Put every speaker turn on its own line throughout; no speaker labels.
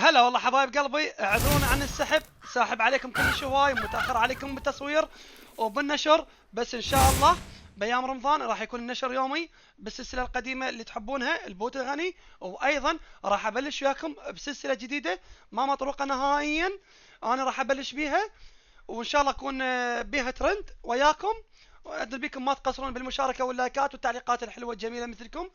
هلا والله حبايب قلبي، اعذرونا عن السحب، ساحب عليكم كل شوي، متاخر عليكم بالتصوير وبالنشر، بس ان شاء الله بايام رمضان راح يكون النشر يومي بالسلسله القديمه اللي تحبونها البوت الغني، وايضا راح ابلش وياكم بسلسله جديده ما مطروقه نهائيا. انا راح ابلش بيها وان شاء الله اكون بيها ترند وياكم، وادري بيكم ما تقصرون بالمشاركه واللايكات والتعليقات الحلوه الجميله مثلكم.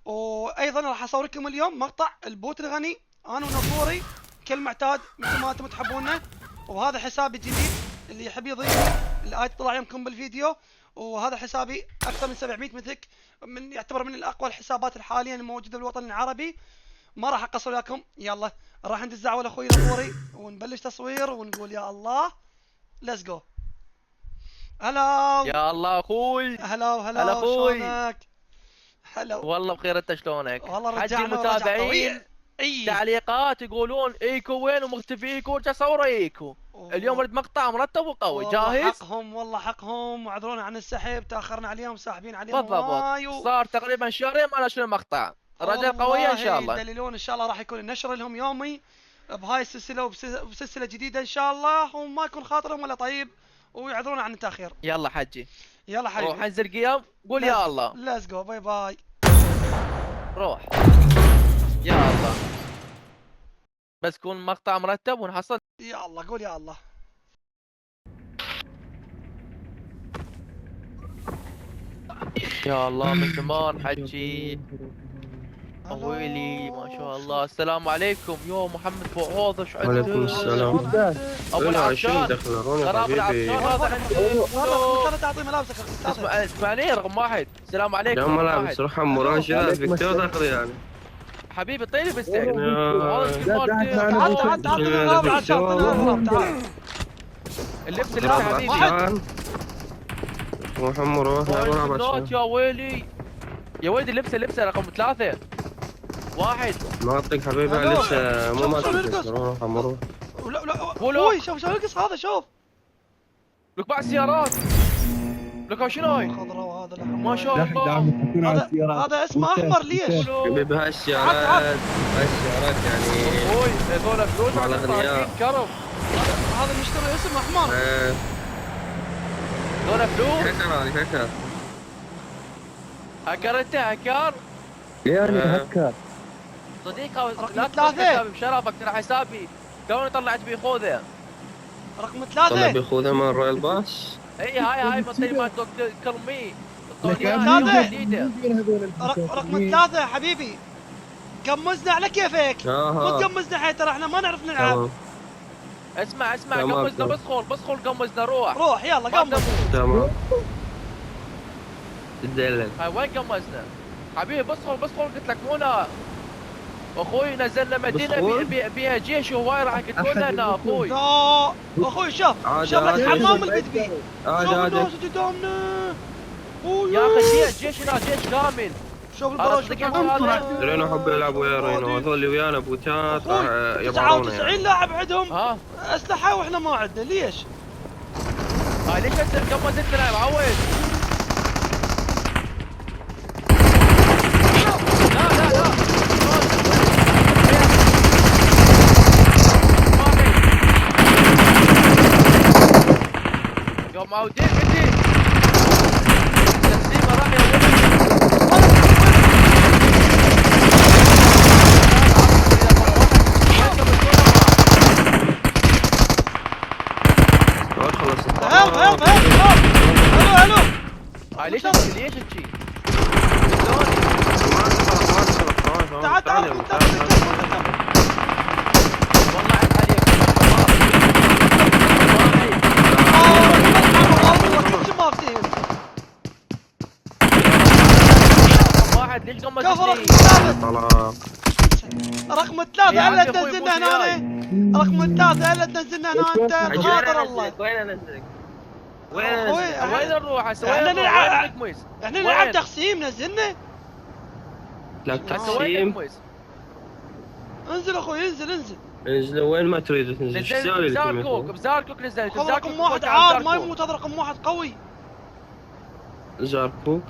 وايضا راح اصور لكم اليوم مقطع البوت الغني انا ونصوري كالمعتاد مثل ما انتم تحبونه. وهذا حسابي الجديد اللي يحب يضيفني الاي تطلع يمكم بالفيديو. وهذا حسابي اكثر من 700 مثلك، يعتبر من الاقوى الحسابات حاليا الموجوده بالوطن العربي. ما راح اقصر وياكم، يلا راح ندز على اخوي نصوري ونبلش تصوير ونقول يا الله ليتس جو. هلا
يا الله اخوي.
هلا
هلا
هلا
اخوي.
شلونك؟ هلا
والله بخير، انت شلونك؟
والله
حجي
رجعنا ورجع قوي.
المتابعين
اي
تعليقات يقولون ايكو وين ومختفي ايكو، ورجع صوره ايكو. اليوم اريد مقطع مرتب وقوي،
والله
جاهز؟
حقهم، والله حقهم، وعذرونا عن السحب، تاخرنا عليهم، ساحبين عليهم
بالضبط،
هواي
صار تقريبا شهرين ما نشر المقطع. رجل قوية ان
والله
شاء الله.
يدللون ان شاء الله راح يكون النشر لهم يومي بهاي السلسله وبسلسله جديده ان شاء الله، وما يكون خاطرهم ولا طيب، ويعذرونا عن التاخير.
يلا حجي،
يلا
روح
حبيبي،
انزل قيام قول يا الله.
ليتس جو، باي باي.
روح يا الله، بس كون مقطع مرتب ونحصل.
يا الله قول يا الله.
يا الله من زمان حجي.
هلا.
ويلي ما شاء الله. السلام عليكم يا محمد فؤاد، ايش عندك؟
وعليكم السلام.
ابو
شنو
العطشان،
دخلنا
غراب
يا حبيبي؟
العطشان هذا عندي.
والله تعطي ملابسك
اسمعني رقم واحد. السلام عليكم
جام
رقم
ملابس
واحد.
روح مراشة فيكتور داخل يعني.
حبيبي طيلي بستك.
تعال تعال غراب العطشان، تعال.
اللبس
غراب
حبيبي.
عطشان روح روح يا غراب عطشان.
يا ويلي يا ولدي، اللبسه رقم ثلاثة. واحد
ما اعطيك حبيبي
هلو.
لسه مو ما
شوف
تلبس. روح روح.
لا
ولو.
اوي شوف القص هذا، شوف
لك بعد السيارات. لك شنو هاي؟
خضرة وهذا
ما شاء الله.
هذا اسمه احمر ليش؟
حبيبي هاي السيارات يعني
اوي هذول فلوس
مع
على
الأغنياء.
كرم.
هذا المشتري اسمه احمر.
هذول فلوس.
هكر هذه هكر.
هكر انت هكر؟
يعني هكر.
صديقه
رقم
لا
ثلاثة.
تطلع حسابي بشرفك، ترى حسابي كوني طلعت بيه خوذه.
رقم
طلع
3.
بيخوذها من رويال باص.
اي هاي مطير مال دكتور كلمي.
رقم 3 يا حبيبي، قمزنا على كيفك، مو تقمزنا حي، ترى احنا ما نعرف نلعب.
تمام
اسمع
تمام،
قمزنا،
تمام.
بسخل قمزنا، روح
روح يلا قمز.
تمام تدلل.
هاي وين قمزنا؟ حبيبي بسخل قلت لك مو هنا. اخوي نزلنا مدينه
بسخول؟
بيها جيش وهواي راح يقتلونا هنا اخوي.
لا اخوي شوف
عادي،
شوف لك
عادي.
حمام اللي بتبيه،
عادي
شوف
عادي.
الناس قدامنا.
يا اخي جيش هنا، جيش كامل.
شوف
هذا
الباراشوت
صديقك
حقهم.
هذا؟
رينو حب يلعب ويا رينو، هذول اللي ويانا بوتات راح
أخوي،
يبعرونا
99
يعني.
لاعب عندهم
ها
اسلحه واحنا ما عندنا، ليش؟
هاي ليش قمزتنا يا معود؟ لا يا معودين عندي تسليمه راح يا
خلاص خلص.
هيلب الو.
هاي ليش تجي؟ شلوني؟
تعال
والله عيب عليك. واحد ليش قمزتني؟
رقم 3 الا تنزلنا هنا. رقم 3 الا تنزلنا هنا انت بخاطر الله.
وين انزلك؟
وين
وين نروح هسه؟
احنا نلعب،
نكمس؟
احنا نلعب تقسيم، نزلنا.
لا
هسه وين
تقسيم.
نكمس؟
انزل اخوي انزل.
انزل وين ما تريد تنزل. ايش تسوي لك؟
بزاركوك نزلت.
خذ رقم 1 عاد ما يموت، هذا رقم 1 قوي.
زاركوك.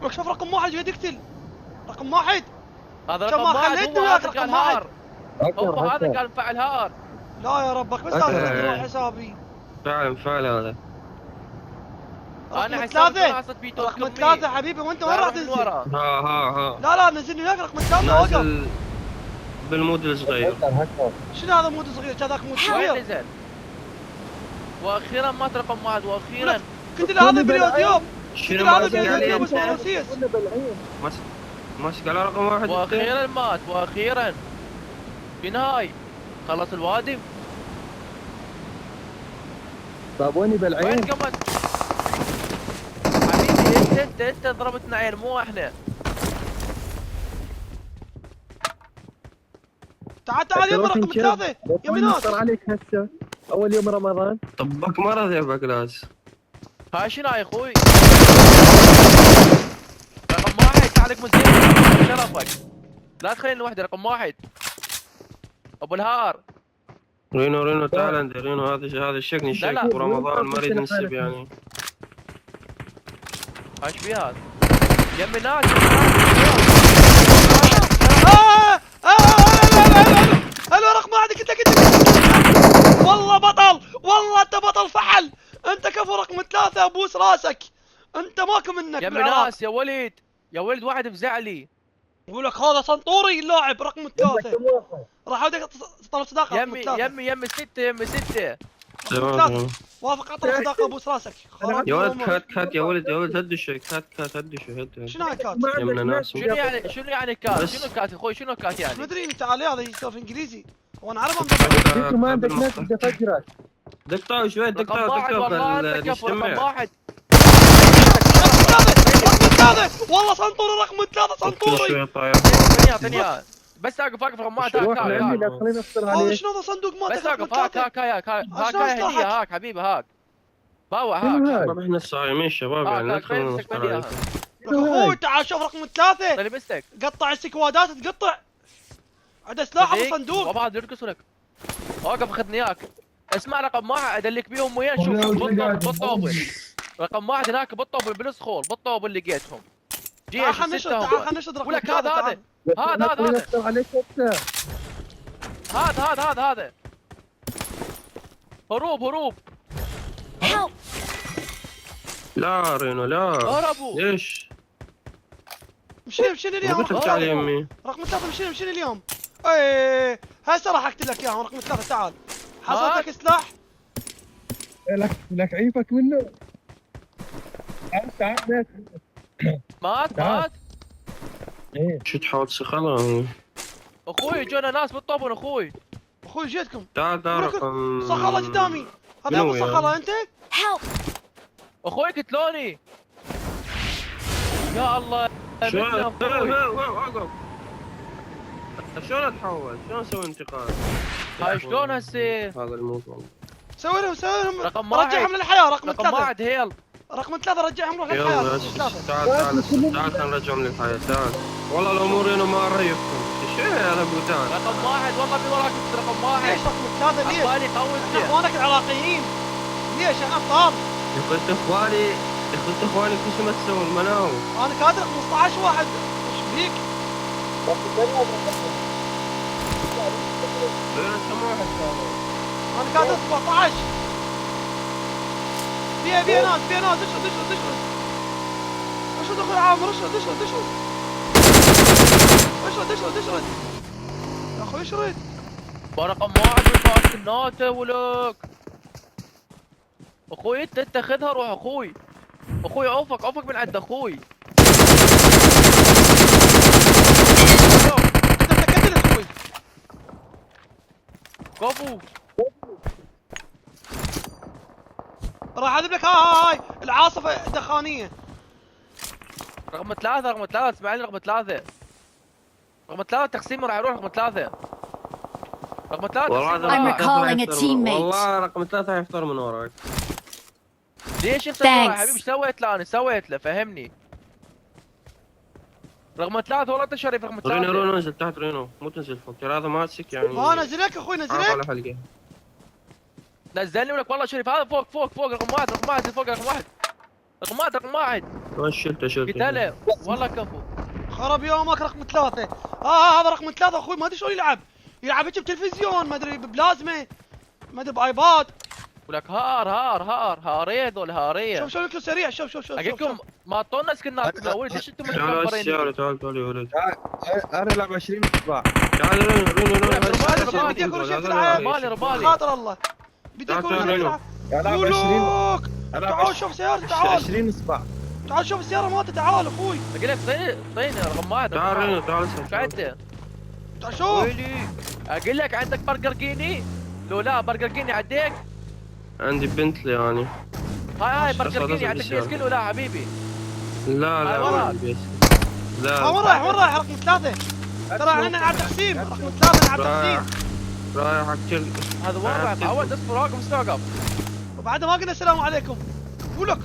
لك شوف رقم 1 جاي يقتل. رقم 1
هذا
كم
رقم واحد،
خليتني
هو
وياك
اخر
رقم
كان
واحد.
هار. هو هذا قال مفعل هار.
لا يا ربك بس
أوكي.
لازم تروح حسابي.
فعلا هذا.
انا
رقم
حسابي
ثلاثة.
حصلت بيتو
رقم
كمية.
3 حبيبي وانت وين
لا،
راح
روح من
تنزل؟
ورا.
ها
لا نزلني وياك رقم 3 وقف.
نازل بالمود الصغير.
شنو هذا مود صغير؟ هذاك مود
وين
صغير.
نزل؟ واخيرا مات رقم واحد واخيرا.
قلت له هذا باليوتيوب. قلت
شنو
له هذا
ماسك عليه
باليوتيوب
انت؟
اسمه رمسيس.
ماسك على رقم واحد انت؟
واخيرا مات واخيرا. في نهاي خلص الوادي.
طيب ويني
وين
بالعين؟
قمت؟ حبيبي انت ضربتنا عين مو احنا.
تعال يما رقم 3 يمي ناس.
صار عليك هسه اول يوم رمضان.
طبك مرض يا بكلاس.
هاي شنو يا اخوي؟ رقم واحد تعالك مزين شرفك. لا تخليني لوحدي رقم واحد. ابو الهار.
رينو تعال عندي رينو. هذا الشكني
لا.
الشك ورمضان ما اريد نسب يعني.
ايش في هذا؟ يمي ناس.
الو رقم واحد قلت لك والله بطل. والله انت بطل فحل. انت كفو رقم 3 ابوس راسك. انت ماكو منك
يمي
بالعراق.
ناس يا ولد. يا ولد واحد مزعلي.
يقول لك هذا سنطوري اللاعب رقم 3. راح اوديك طلب صداقه رقم
يمي
3.
يمي ستة يمي ستة.
تمام.
وافق اعطى صداقه ابوس راسك.
يا ولد كات يا ولد هد الشيء. كات هد الشيء.
شنو هاي كات؟
يمنا ناس.
شنو يعني كات؟
بس.
شنو كات اخوي شنو كات يعني؟
مدري انت عليه هذا يسولف انجليزي. وانا عربي
انت ما عندك ناس بدي افجرك.
دقطعوا شوي
رقم واحد والله انت كفو رقم
نجتمع.
واحد.
رقم 3 والله سنطوري رقم 3 سنطوري.
شوي طاير.
اعطيني اياه. بس اقف رقم واحد هاك
روح لعمي
هاك.
لا تخليني افصل
هذا
عليك.
شنو هذا صندوق
بس
مالتك رقم
اقف هاك
3.
هاك
شلون
هدية
اصلحك؟
هاك حبيبي هاك. باوع
شنو
هاك.
هاي؟
طب احنا الصايمين شباب
هاك
يعني لا
هاك
تخلونا
بين
نفطر
لي
عليك.
اياها.
اخوي تعال شوف رقم 3.
طيب مسك.
قطع السكوادات تقطع. عنده سلاح ابو صندوق.
بابا هذا يرقص لك. اوقف اخذني اياك. اسمع رقم واحد ادلك بيهم وين شوف بالطوبل. رقم واحد هناك بالطوبل بالسخول بالطوبل لقيتهم.
تعال
جيش
خلنا نشهد
ستة
تعال
هم.
خلنا نشهد رقم
ولك
3.
هذا
تعال.
هذا
خليني افصل عليك هسه.
هذا هروب
لا رينو لا.
هربوا.
ليش؟
مشينا اليوم.
قلت لك تعال يمي.
رقم 3 مشينا اليوم. ايه هسه راح اقتل لك اياهم رقم 3 تعال. حصلت لك سلاح.
لك عيفك منه. تعال
مات.
ايه
شو تحاول تسخرها؟
اخوي جونا ناس بالطوبل اخوي.
اخوي جيتكم.
تعال رقم.
صخله قدامي. هذا
منو
ابو
يعني؟
صخله انت؟
اخوي قتلوني. يا الله.
شلون؟
بتنا أخوي.
وقف. شلون اتحول؟ شلون اسوي انتقال؟
هاي شلون هسه؟
هذا الموضوع.
سوي لهم
رقم واحد.
رجعهم للحياه رقم
رقم
3.
واحد هيل.
رقم 3 رجعهم روح للحياه
يلا
رقم
بس
3.
تعال خلينا نرجعهم للحياة تعال. والله الامور هنا ما اريحكم. شو يا ابو تعال.
رقم واحد والله في وراك رقم واحد.
ليش رقم 3 ليش؟
اخواني
احنا
قوتي.
اخوانك العراقيين. ليش احنا ابطال؟
يا اخوت اخواني كل شيء ما تسوون المناو.
انا كادر 15 واحد. ايش بيك؟ انا كادر 17. فيها ناس اشرد اخوي عامر اشرد يا اخوي اشرد.
رقم واحد بالفاست الناتو ولك. اخوي انت خذها روح اخوي. اخوي عوفك من عند اخوي.
قتل اخوي.
كفو.
راح اذب لك هاي العاصفه دخانيه.
رقم ثلاثة اسمعني رقم ثلاثة تقسيم راح يروح رقم ثلاثة
والله
تقسيم
هذا
راح.
I'm recalling a teammate.
والله رقم 3 حيفطر من وراك.
ليش يختار يا
Thanks.
حبيبي؟ ايش سويت له انا؟ سويت له فهمني. رقم ثلاثة والله انت شريف رقم
رينو
ثلاثة.
نزل تحت رينو مو تنزل فوق ترى هذا ماسك يعني.
ها نزلك اخوي
عرض
نزلك.
على حلقه.
نزلني ولك والله شريف هذا فوق رقم واحد فوق رقم واحد.
ما شلته
قتله والله كفو.
خرب يومك رقم 3. هذا رقم 3 اخوي ما ادري شلون يلعب. يلعب هيك بتلفزيون، ما ادري ببلازمه، ما ادري بايباد.
ولك هاريه هذول هاريه.
شوف لكم سريع، شوف
اقول لكم ما اعطونا سكنات من اول، ليش انتم
تعال
متكبرين؟
السيارة، تعال يا ولد.
انا العب 20 مصباح.
تعال رينو
بدي اكون شيء تلعب
ربالي.
خاطر الله، بدي اكون
تعال
شيء
رينو.
تلعب.
العب 20.
لولوك تعال شوف سيارتي، تعال
20 مصباح.
تعال شوف السيارة مالتي، تعال اخوي
اقول لك طيني رقم واحد.
تعال رينو، تعال
شو عندك؟
تعال شوف.
ويلي اقول لك عندك برجر جيني؟ لو لا برجر جيني عندك؟
عندي بنتلي يعني.
هاي
مش
برجر
أصلاً
جيني عندك
بالسيارة.
بيسكن ولا حبيبي؟
لا
هاي
لا
وراك.
ما عندي بس. لا
وين رايح رقم 3. ترى احنا على التقسيم رقم 3 على
رايح
التقسيم.
رايح اكل.
هذا وين معود اصبر واقف استوقف.
وبعد ما قلنا السلام عليكم. ولك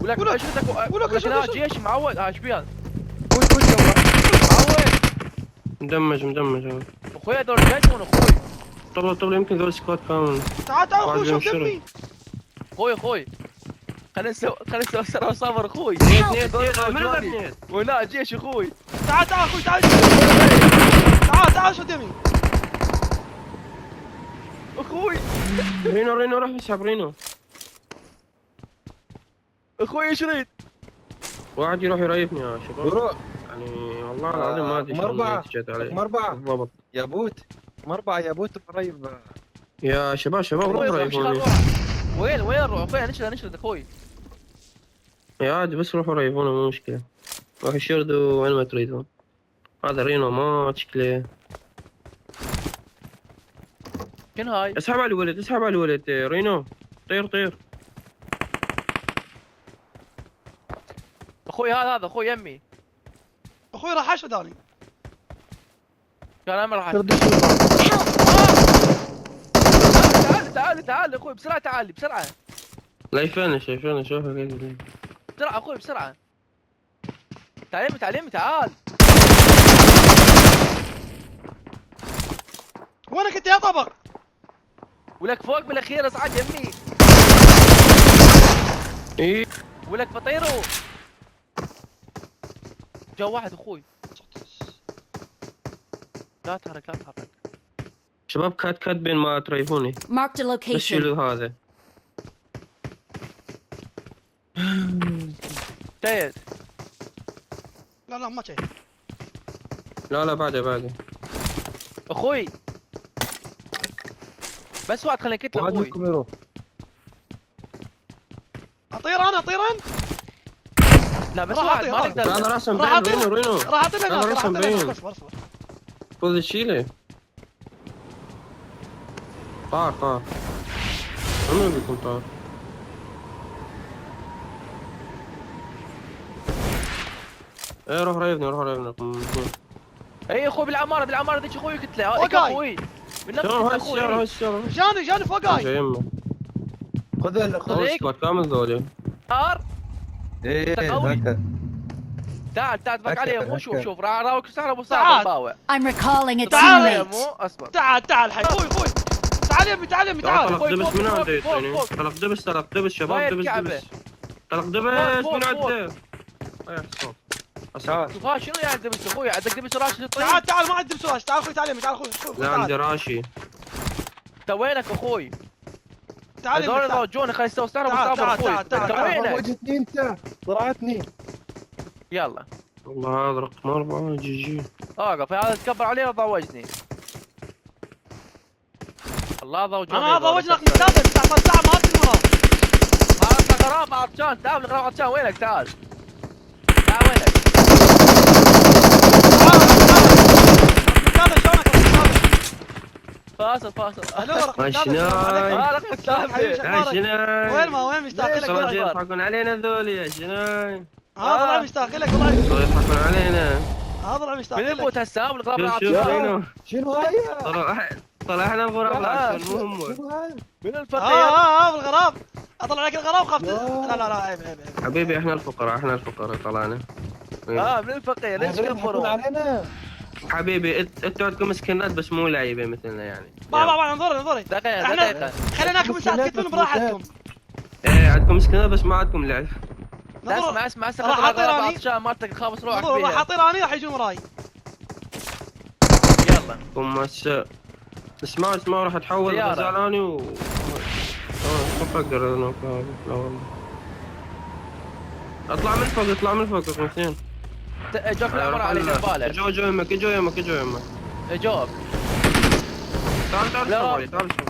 ولك
ولك.
اشوفك
ولك
ولك لا
شوف.
جيش معود. ها ايش بيان؟
مدمج أنا.
اخوي هذول جايزون اخوي.
طب يمكن ذول سكواد كامل.
تعال اخوي
واحد
شوف
ينشرب.
دمي.
اخوي خلينا نسوي سرا صبر اخوي.
اثنين.
ولا جيش اخوي.
تعال اخوي تعال شوف دمي.
اخوي
رينو راح يسحب رينو.
اخوي ايش ريد؟
واحد يروح يريفني يا شباب.
بروح
يعني والله العظيم ما ادري
مربعة.
جت علي.
مربعة
بالضبط.
يا بوت. مربعة يا بوت قريب.
يا شباب
اخوي
روحوا
روح
ريفوني.
وين روح اخوي؟ نشرد اخوي.
يا عادي بس روحوا ريفوني مو مشكلة. روحوا شردوا وين ما تريدون. هذا رينو ما شكله.
شنو هاي؟
اسحب على الولد رينو. طير.
اخوي هذا اخوي يمي.
اخوي راح اشهد اني.
كان امر راح.
ترد الشرطة.
تعال اخوي بسرعه تعال بسرعه.
لا شايفينه شوفه كيف.
بسرعه اخوي بسرعه. تعال
وينك انت يا طبق؟
ولك فوق بالاخير اصعد يمي.
ايه
ولك فطيرو. جو واحد اخوي. لا تحرك
شباب كات بين ما تريفوني.
Marked a
بس
location.
شيلوا هذا.
جيد.
لا ما شيء.
لا بعده.
اخوي بس واحد خلينا كتله
واحد
اخوي.
منكم يروح.
اطير انا.
لا بس
راح
واحد
أعطيه،
ما
راح.
نقدر.
هذا راسم
راح
بين رينو.
راح اعطي لك
هذا رسم بين.
اصبر.
خذ شيله. طار. عمري بيكون طار. ايه روح ريفني.
اي اخوي بالعماره ذيك اخوي كتله.
فوقاي.
اخوي بالنفس
شباب هاي
اخوي.
السيارة.
جاني فوقاي.
يا يمه.
خذ
خذ سكواد كامل ذولي.
نار.
ايه
قوي.
هكا.
تعال تفك عليه مو
هكا.
شوف راوك سهل ابو
تعال.
صعب باوع.
I'm recalling a
تعال.
teammate.
مو اصبر.
تعال حي اخوي. تعال يمي تعال.
طلق دبس
فوق،
من
فوق،
عنده
فوق،
يعني.
فوق.
طلق دبس شباب.
وين
دبس
الكعبة؟
طلق دبس
فوق،
من
فوق.
عنده. ايه صوت.
تعال.
شوف ها شنو يعني دبس اخوي؟ عندك دبس راشد الطيب.
تعال ما عندي بسرعه. تعال اخوي. تعال اخوي.
لا عندي راشي.
انت وينك اخوي؟
تعال
هذول
تعال.
يضوجوني خلي يستوي استنى
تعال،
بالصبر اخوي.
تعال.
انت وينك؟
وجهتني انت. طلعتني.
يلا
والله هذا رقم 4 جي.
اوقف هذا تكبر عليه ضوجني. الله ضوجني.
انا ضوجنا رقم 3 ساعه ما ادري وراه.
هذا غرام عطشان. تعال غرام عطشان. وينك تعال وينك؟
هذا شلونك
فاصل.
الو رقم
هاي
3.
شناي.
هذا رقم ثابت.
هاي شناي.
وين مشتاق لك
صار
والله.
يضحكون علينا ذولي يا شناي.
هذا طلع مشتاق لك والله.
صار يضحكون علينا.
هذا طلع مشتاق
من
لك.
يموت هسه والغرام
شوف
عطشان.
رينو.
شنو هاي؟
طلعنا الغراب عشان مو هم.
شنو هاي؟
من الفقير.
بالغراب. اطلع لك الغراب خفت. لا عيب.
حبيبي احنا الفقراء طلعنا.
من الفقير ليش كفروا؟
علينا.
حبيبي انتوا عندكم سكنات بس مو لعيبه مثلنا يعني.
بابا انظري.
دقيقة
خليناكم مساعد كتفون براحتكم.
ايه عندكم سكنات بس ما عندكم لعب.
لا اسمع
راح أطير أني.
عطشان مالتك خابص روحك
راح
فيها.
اطير اني راح يجون وراي.
يلا
كم اسمعوا راح اتحول
سيارة.
غزالاني و ما اقدر انا لا والله. اطلع من فوق رقم اثنين.
اجوك العمر علي دير بالك.
اجوا يمك.
اجوك.
تعال
لا.
شوف علي تعال شوف.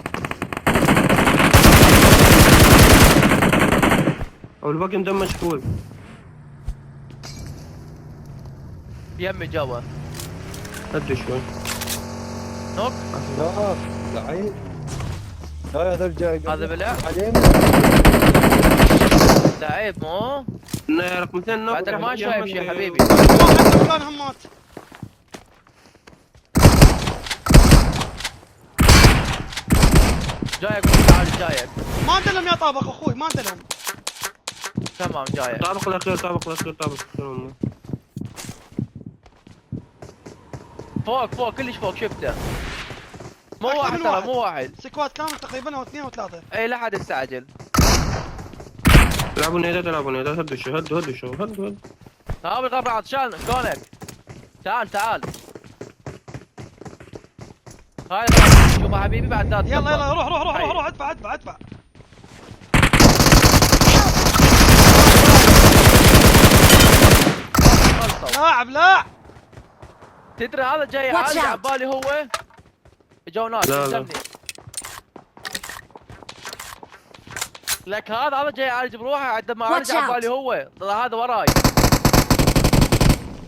او الباقي مدمج فول.
يمي جوا.
هدوا شوي.
نوك.
لا لعيب. لا هذا الجاي
هذا بلع.
علينا.
لعيب مو.
رقم اثنين نوك.
بعدك ما شايف شيء حبيبي.
واحد مكان همات.
جايك تعال جايك.
ما اندلم يا طابق اخوي ما اندلم.
تمام جايك.
طابق الاخير.
فوق كلش فوق شفته. مو
أكثر
واحد
من
ترى
واحد.
مو واحد.
سكواد كامل تقريبا او اثنين او ثلاثة.
اي لا حد يستعجل.
لعبوا نيدات هدوا شو. هدوا
ها بالغرب عطشان شلونك؟ تعال هاي غرب شوف يا حبيبي بعد ذات
يلا روح ادفع. لا
تدري هذا جاي
Watch
عالج
out.
عبالي هو جو ناس
لا.
يلزمني. لك هذا جاي يعالج بروحه عد ما عالج
Watch out.
عبالي هو هذا وراي.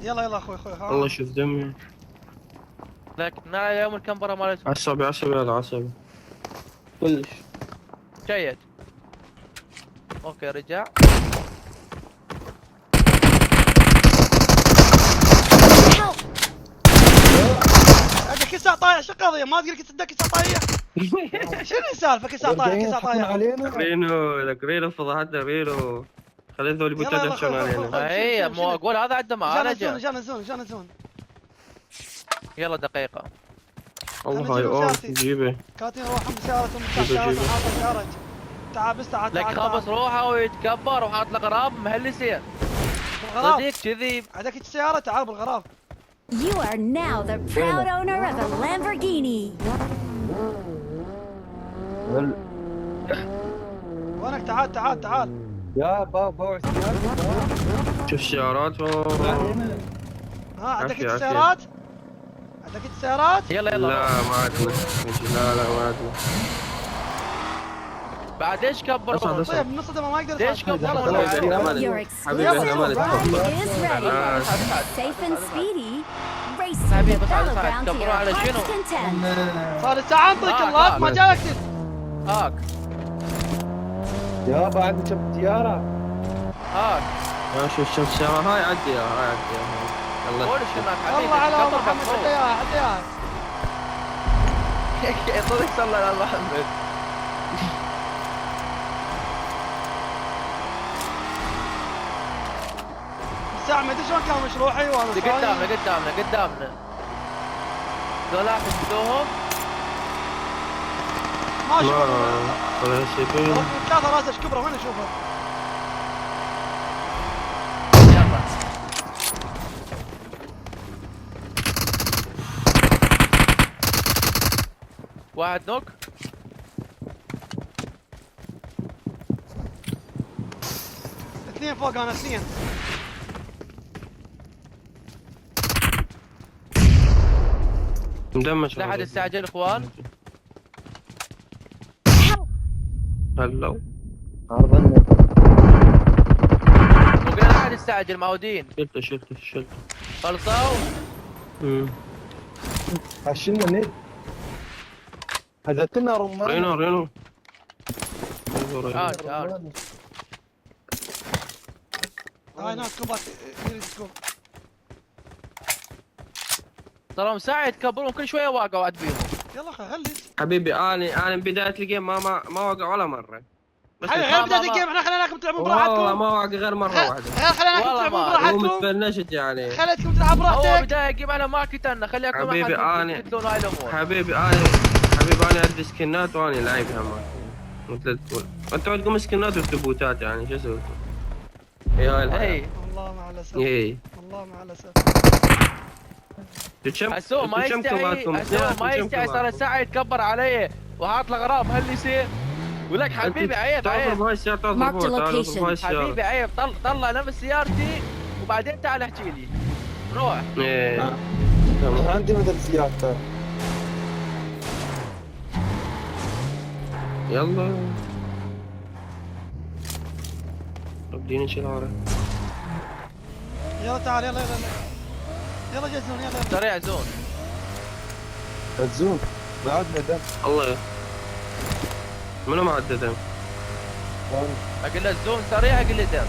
يلا اخوي
الله شوف دمي.
لك نال يوم الكمبره مالتهم
عصبي هذا عصبي كلش.
جيد. اوكي رجع.
عندك كيسة طايح شو القضية ما تقول كيسة كيسة طايح. شنو السالفة كيسة طايح.
رينو رينو فضحتنا رينو. خليت ذولي
يلا
بوتات
يلا
يحشون علينا.
اي مو اقول هذا عنده معالجه.
جانا زون.
يلا دقيقه.
الله هاي اوف جيبه.
كاتين روحهم بسيارتهم حاطة سيارة. تعال بس تعال.
لك خبص روحه ويتكبر وحاط له غراب مهلسين.
بالغراب.
صديق كذي.
عندك السيارة تعال بالغراب.
You are now the proud owner of a Lamborghini.
وينك تعال.
يا بابا
شوف السيارات.
ها عندك
عافية.
السيارات؟
يلا
لا ما عندنا. لا ما عندنا.
بعد ايش كبرون؟
طيب نص ما يقدر
ليش
يسحب.
كبرون؟
Your exclusive ride is ready. Safe and speedy. Race to the
حبيبي تعال
battleground to
كبرون
your
على
heart's
شنو؟
content.
صار الساعة انطيك الله ما جاك
هاك
يا بعد شفت سيارة.
هاك
شوف السيارة هاي عديها. يلا
قول شنو حبيبي
الله على
كبر
محمد
مفروض.
حطيها
صدق صلى على محمد.
الساعة ما ادري شلون كان مشروعي وانا صايم.
قدامنا ذولاك شفتوهم؟
ما اشوف
ولا شيء.
ثلاثة راسه ايش كبره وين اشوفه؟
يلا واحد نوك.
اثنين فوق انا اثنين.
مدمج.
لا حد يستعجل اخوان.
هلو.
عرضنا.
وقلنا لا حد يستعجل معودين.
شلته.
خلصوا.
حشلنا النت. هزتنا رمان.
رينو.
تعال
هاي ناس كوبات يريد سكوب.
ترى ساعة يتكبرون كل شوية واقعوا عد بيهم.
يلا خلي
حبيبي انا بداية الجيم ما وقع ولا مرة. بس
غير بداية الجيم احنا خليناكم تلعبون براحتكم.
والله ما وقع غير مرة واحدة.
خليناكم تلعبون براحتكم.
ومتفنشت يعني.
خليتكم تلعب
هو
براحتك.
بداية يجيب انا ما كتنا خليكم
حبيبي
تقتلون هاي الامور.
حبيبي انا عندي سكنات وانا لاعبها ما انتوا عندكم سكنات وتبوتات يعني شو اسوي؟ هاي الحياة.
اي
الله مع الاسف.
اي
الله مع الاسف.
هسوق ما يستحي، هسوق ما يستحي، صار الساعة يتكبر علي وحاط الاغراض هل يصير؟ ولك حبيبي عيب عيب
بهاي السيارة، تعال
Marked
ضربوها، تعال
location.
بهاي السيارة.
حبيبي عيب، طلع نفس سيارتي وبعدين تعال احكي لي روح.
ايه تمام.
عندي بدل سيارته.
يلا رديني شلاره.
يلا تعال يلا يلا يلا جزون يلا.
سريع زون.
الزوم ما عندنا دم.
الله منو معدى دم؟
اقول له الزون سريع، اقول له دم.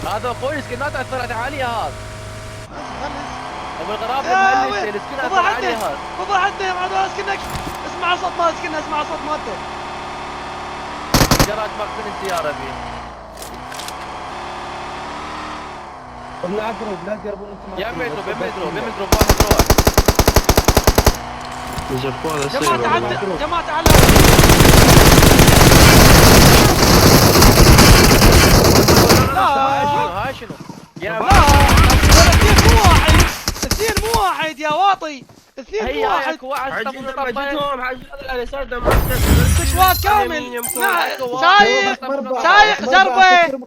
هذا اخوي سكنات طلعت عاليه هذا. ابو الغراب مهلس السكنات طلعت عاليه هذا.
خذ حدهم هذا اسكنك. اسمع صوت ما اسكنه، اسمع صوت مالته.
جرات مقتل السياره فيه.
قلنا اقرب لا تقربون انتم.
يمدروا بيمدروا بواحد روح.
زفوا هذا
جماعة
السيارة.
تعال جماعة تعال. لا
هاي شنو؟ يا
لا الاثنين مو واحد، الاثنين مو واحد يا واطي، الاثنين مو
هي
واحد.
اكو واحد
عجلتهم
طبل
عجلتهم على اليسار دم.
سكواد كامل. سايق زربه.